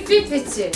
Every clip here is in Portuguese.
50-50.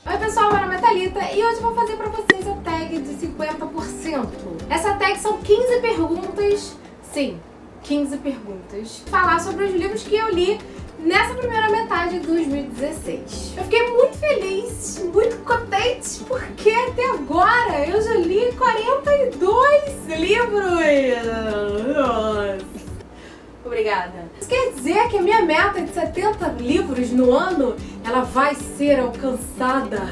Oi pessoal, meu nome é Thalita e hoje eu vou fazer pra vocês a tag de 50%. Essa tag são 15 perguntas, sim, 15 perguntas. Falar sobre os livros que eu li nessa primeira metade de 2016. Eu fiquei muito feliz, muito contente, porque até agora eu já li 42 livros. Obrigada. Isso quer dizer que a minha meta de 70 livros no ano, ela vai ser alcançada.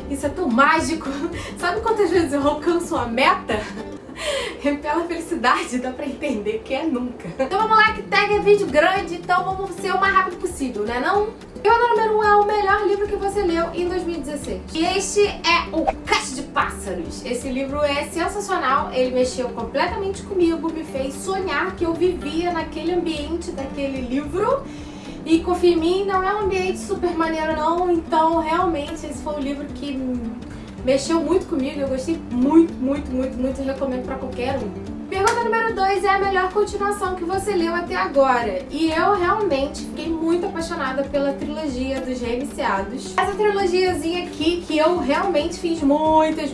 Isso é tão mágico. Sabe quantas vezes eu alcanço a meta? Pela felicidade, dá pra entender que é nunca. Então vamos lá, que tag é vídeo grande, então vamos ser o mais rápido possível, né não? Meu número 1 é o melhor livro que você leu em 2016. E este é O Caixa de Pássaros. Esse livro é sensacional, ele mexeu completamente comigo, me fez sonhar que eu vivia naquele ambiente daquele livro. E confia em mim, não é um ambiente super maneiro não, então realmente esse foi um livro que mexeu muito comigo, eu gostei muito e recomendo pra qualquer um. Pergunta número 2 é a melhor continuação que você leu até agora. E eu realmente fiquei muito apaixonada pela trilogia dos Reiniciados. Essa trilogiazinha aqui, que eu realmente fiz muitas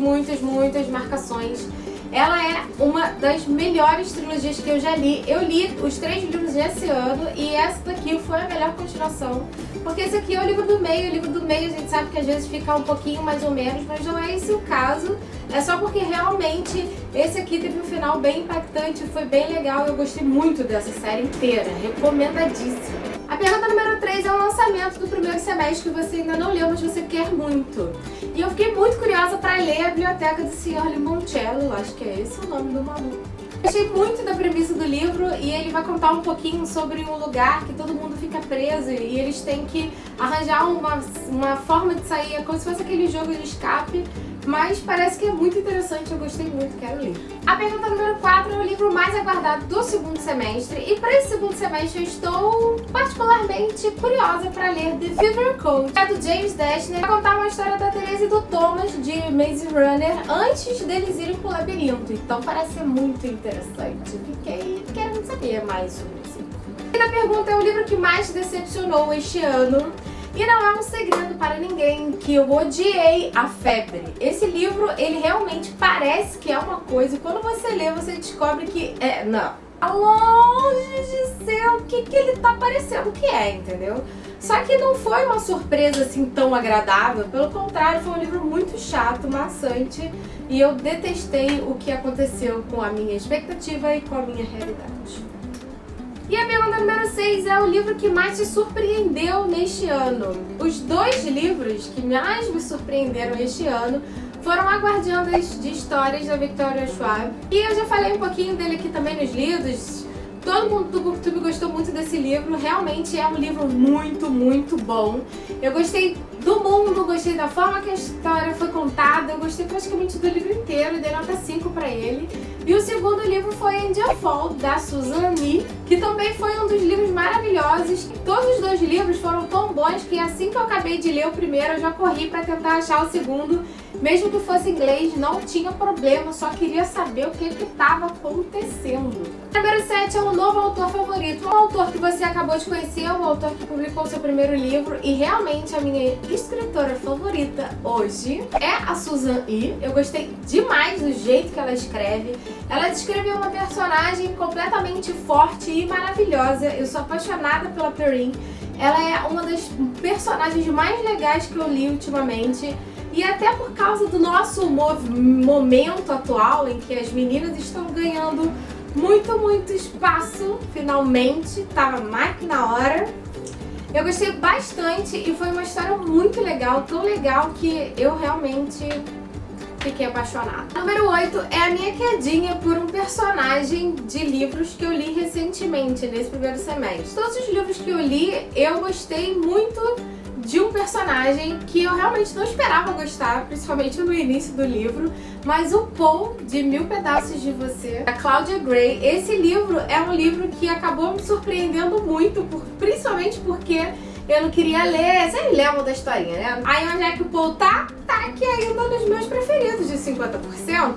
marcações. Ela é uma das melhores trilogias que eu já li. Eu li os 3 livros desse ano e essa daqui foi a melhor continuação. Porque esse aqui é o livro do meio. O livro do meio a gente sabe que às vezes fica um pouquinho mais ou menos, mas não é esse o caso. É só porque realmente esse aqui teve um final bem impactante, foi bem legal. Eu gostei muito dessa série inteira, recomendadíssima. A pergunta número 3 é o lançamento do primeiro semestre que você ainda não leu, mas você quer muito. E eu fiquei muito curiosa para ler A Biblioteca do Sr. Limoncello, acho que é esse o nome do maluco. Gostei muito da premissa do livro e ele vai contar um pouquinho sobre um lugar que todo mundo fica preso e eles têm que arranjar uma forma de sair, é como se fosse aquele jogo de escape, mas parece que é muito interessante, eu gostei muito, quero ler. A pergunta número 4 é o livro mais aguardado do segundo semestre e para esse segundo semestre eu estou particularmente curiosa para ler The Fever Code, que é do James Dashner, vai contar uma história da Teresa e do Thomas de Maze Runner antes deles irem pro labirinto, então parece ser muito interessante. Fiquei querendo saber mais sobre isso. E a pergunta é o livro que mais te decepcionou este ano. E não é um segredo para ninguém que eu odiei A Febre. Esse livro, ele realmente parece que é uma coisa e quando você lê, você descobre que não. Tá longe de ser o que ele tá parecendo que é, entendeu? Só que não foi uma surpresa assim tão agradável, pelo contrário, foi um livro muito chato, maçante, e eu detestei o que aconteceu com a minha expectativa e com a minha realidade. E a pergunta número 6 é o livro que mais te surpreendeu neste ano. Os 2 livros que mais me surpreenderam este ano foram A Guardiã de Histórias, da Victoria Schwab. E eu já falei um pouquinho dele aqui também nos lidos. Todo mundo do BookTube gostou muito desse livro, realmente é um livro muito bom. Eu gostei do mundo, gostei da forma que a história foi contada, eu gostei praticamente do livro inteiro, dei nota 5 pra ele. E o segundo livro foi Angel Fall, da Susan Lee, que também foi um dos livros maravilhosos. Todos os 2 livros foram tão bons que assim que eu acabei de ler o primeiro, eu já corri pra tentar achar o segundo. Mesmo que fosse em inglês, não tinha problema, só queria saber o que estava acontecendo. Número 7 é um novo autor favorito. Um autor que você acabou de conhecer, um autor que publicou seu primeiro livro e realmente a minha escritora favorita hoje é a Susan Lee. Eu gostei demais do jeito que ela escreve. Ela descreveu uma personagem completamente forte e maravilhosa. Eu sou apaixonada pela Perrine. Ela é uma das personagens mais legais que eu li ultimamente. E até por causa do nosso momento atual, em que as meninas estão ganhando muito espaço, finalmente, tava mais que na hora. Eu gostei bastante e foi uma história muito legal, tão legal que eu realmente fiquei apaixonada. Número 8 é a minha quedinha por um personagem de livros que eu li recentemente, nesse primeiro semestre. Todos os livros que eu li, eu gostei muito de um personagem que eu realmente não esperava gostar, principalmente no início do livro, mas o Paul, de Mil Pedaços de Você, da Claudia Gray. Esse livro é um livro que acabou me surpreendendo muito, principalmente porque eu não queria ler. Vocês lembram da historinha, né? Aí onde é que o Paul tá? Tá aqui ainda nos meus preferidos de 50%.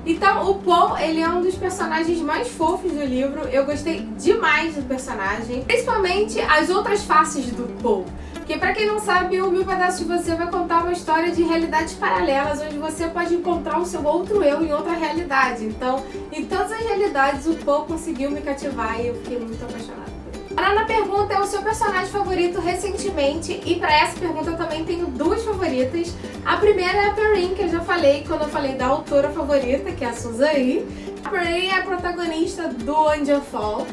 Então, o Paul, ele é um dos personagens mais fofos do livro. Eu gostei demais do personagem, principalmente as outras faces do Paul. Porque, pra quem não sabe, o Mil Pedaços de Você vai contar uma história de realidades paralelas, onde você pode encontrar o seu outro eu em outra realidade. Então, em todas as realidades, o Paul conseguiu me cativar e eu fiquei muito apaixonada. A nona pergunta é o seu personagem favorito recentemente, e pra essa pergunta eu também tenho duas favoritas. A primeira é a Perrine, que eu já falei quando eu falei da autora favorita, que é a Suzanne. A Perrine é a protagonista do Angel Fall,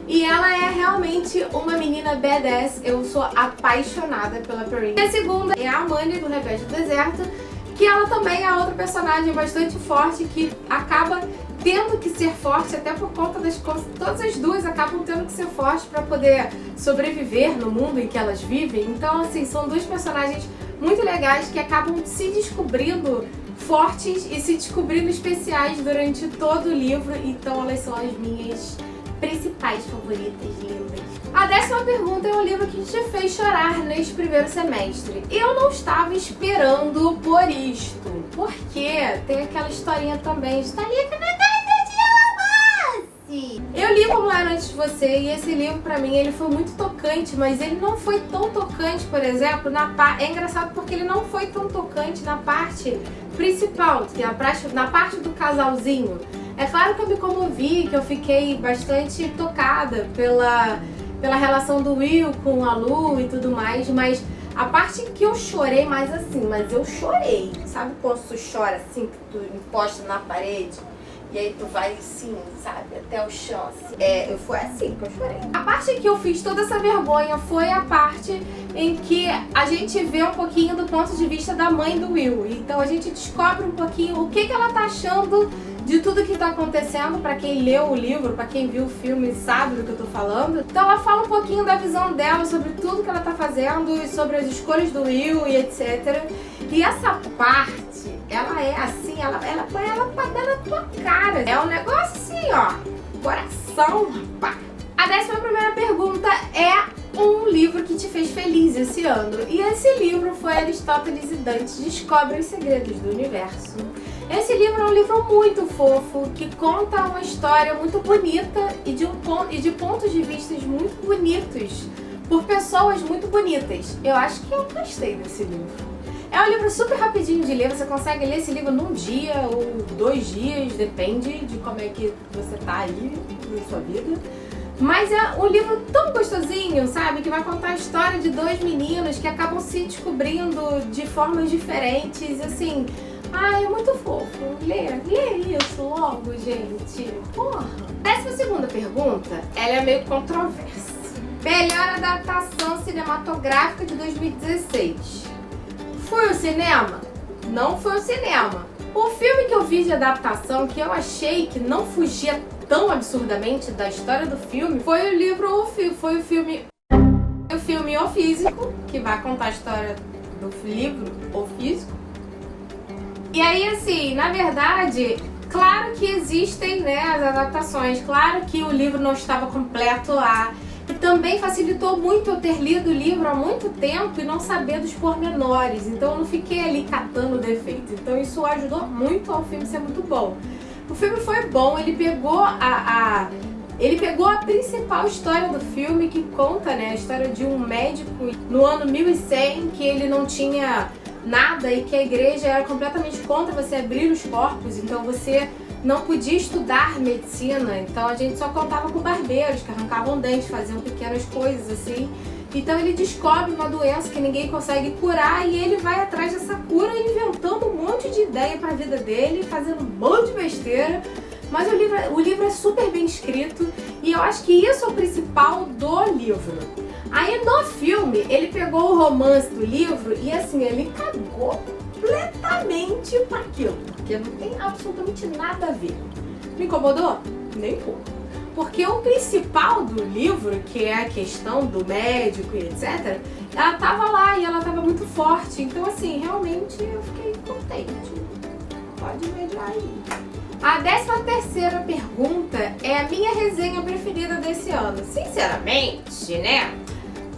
e ela é realmente uma menina badass. Eu sou apaixonada pela Perrine. E a segunda é a Amânia, do Rebelde do Deserto, que ela também é outra personagem bastante forte, que acaba tendo que ser forte até por conta das coisas. Todas as duas acabam tendo que ser fortes para poder sobreviver no mundo em que elas vivem. Então, assim, são dois personagens muito legais que acabam se descobrindo fortes e se descobrindo especiais durante todo o livro. Então, elas são as minhas principais favoritas, lindas. A 10ª pergunta é um livro que te fez chorar neste primeiro semestre. Eu não estava esperando por isto, porque tem aquela historinha também de Thalita na casa de romance. Eu li Como Era Antes de Você, e esse livro pra mim ele foi muito tocante, mas ele não foi tão tocante, por exemplo, é engraçado porque ele não foi tão tocante na parte principal, que é na parte do casalzinho. É claro que eu me comovi, que eu fiquei bastante tocada pela relação do Will com a Lu e tudo mais, mas a parte que eu chorei mais assim, mas eu chorei. Sabe quando tu chora assim, que tu encosta na parede e aí tu vai assim, sabe, até o chão assim? Foi assim que eu chorei. A parte que eu fiz toda essa vergonha foi a parte em que a gente vê um pouquinho do ponto de vista da mãe do Will. Então a gente descobre um pouquinho o que ela tá achando de tudo que tá acontecendo. Pra quem leu o livro, pra quem viu o filme, sabe do que eu tô falando. Então ela fala um pouquinho da visão dela sobre tudo que ela tá fazendo e sobre as escolhas do Will e etc. E essa parte, ela é assim, ela pra dar na tua cara. É um negócio assim, ó, coração, rapaz. A 11ª pergunta é um livro que te fez feliz esse ano. E esse livro foi Aristóteles e Dante Descobrem os Segredos do Universo. Esse livro é um livro muito fofo, que conta uma história muito bonita e de pontos de vista muito bonitos, por pessoas muito bonitas. Eu acho que eu gostei desse livro. É um livro super rapidinho de ler, você consegue ler esse livro num dia ou 2 dias, depende de como é que você tá aí na sua vida. Mas é um livro tão gostosinho, sabe? Que vai contar a história de 2 meninos que acabam se descobrindo de formas diferentes, assim. Ai, é muito fofo. Lê isso logo, gente. Porra. 12ª pergunta, ela é meio controversa. Melhor adaptação cinematográfica de 2016. Foi o cinema? Não foi o cinema. O filme que eu vi de adaptação, que eu achei que não fugia tão absurdamente da história do filme, foi o filme O Físico, que vai contar a história do livro O Físico. E aí, assim, na verdade, claro que existem, né, as adaptações, claro que o livro não estava completo lá. E também facilitou muito eu ter lido o livro há muito tempo e não saber dos pormenores. Então eu não fiquei ali catando defeito. Então isso ajudou muito ao filme ser muito bom. O filme foi bom, ele pegou a principal história do filme, que conta, né, a história de um médico no ano 1100, que ele não tinha nada e que a igreja era completamente contra você abrir os corpos, então você não podia estudar medicina, então a gente só contava com barbeiros que arrancavam dentes, faziam pequenas coisas assim. Então ele descobre uma doença que ninguém consegue curar e ele vai atrás dessa cura, inventando um monte de ideia pra vida dele, fazendo um monte de besteira. Mas o livro é super bem escrito e eu acho que isso é o principal do livro. Aí no filme, ele pegou o romance do livro e assim, ele cagou completamente para aquilo, porque não tem absolutamente nada a ver. Me incomodou? Nem um pouco. Porque o principal do livro, que é a questão do médico e etc., ela tava lá e ela tava muito forte. Então assim, realmente eu fiquei contente. Pode mediar aí. A 13ª pergunta é a minha resenha preferida desse ano. Sinceramente, né?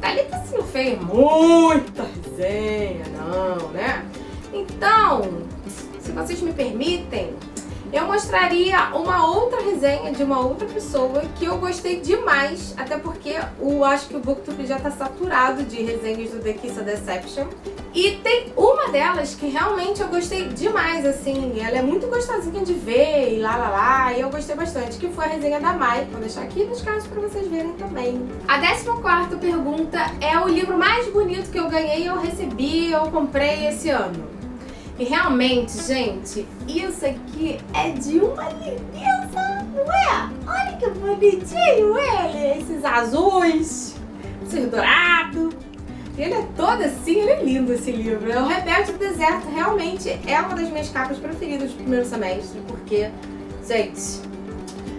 Thalita, assim, não fez muita resenha, não, né? Então, se vocês me permitem, eu mostraria uma outra resenha de uma outra pessoa que eu gostei demais, até porque eu acho que o BookTube já tá saturado de resenhas do The Kiss a Deception. E tem uma delas que realmente eu gostei demais, assim, ela é muito gostosinha de ver e lá, e eu gostei bastante, que foi a resenha da Mai. Vou deixar aqui nos cards pra vocês verem também. A 14ª pergunta é o livro mais bonito que eu ganhei, eu recebi, eu comprei esse ano. E realmente, gente, isso aqui é de uma lindeza, não é? Olha que bonitinho ele, esses azuis, esses dourados. Ele é todo assim, ele é lindo esse livro. É o Rebelde do Deserto, realmente é uma das minhas capas preferidas do primeiro semestre, porque, gente,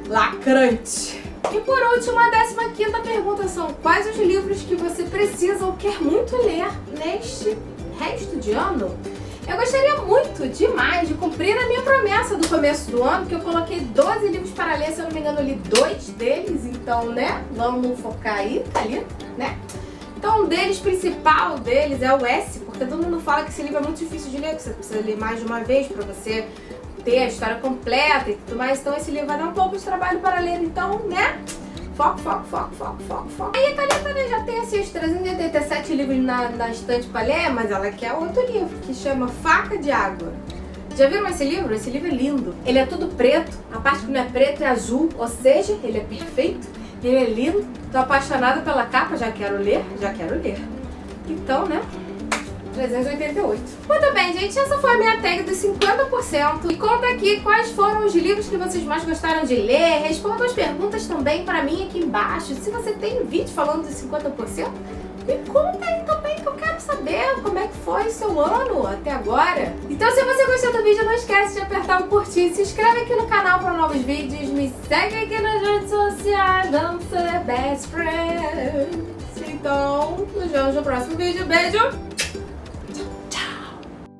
lacrante. E por último, a 15ª pergunta são: quais os livros que você precisa ou quer muito ler neste resto de ano? Eu gostaria muito, demais, de cumprir a minha promessa do começo do ano, que eu coloquei 12 livros para ler, se eu não me engano eu li 2 deles, então, né, vamos focar aí, tá ali, né? Então, um deles, principal deles, é o S, porque todo mundo fala que esse livro é muito difícil de ler, que você precisa ler mais de uma vez para você ter a história completa e tudo mais, então esse livro vai dar um pouco de trabalho para ler, então, né? Foco. Aí a Thalita já tem esses 387 livros na estante pra ler, mas ela quer outro livro, que chama Faca de Água. Já viram esse livro? Esse livro é lindo. Ele é todo preto, a parte que não é preto é azul, ou seja, ele é perfeito, ele é lindo. Tô apaixonada pela capa, já quero ler. Então, né? 388. Muito bem, gente, essa foi a minha tag dos 50%. E conta aqui quais foram os livros que vocês mais gostaram de ler. Responda as perguntas também pra mim aqui embaixo. Se você tem vídeo falando dos 50%, me conta aí também, que eu quero saber como é que foi o seu ano até agora. Então, se você gostou do vídeo, não esquece de apertar o curtir, se inscreve aqui no canal para novos vídeos, me segue aqui nas redes sociais, vamos ser best friends. Então, nos vemos no próximo vídeo. Beijo!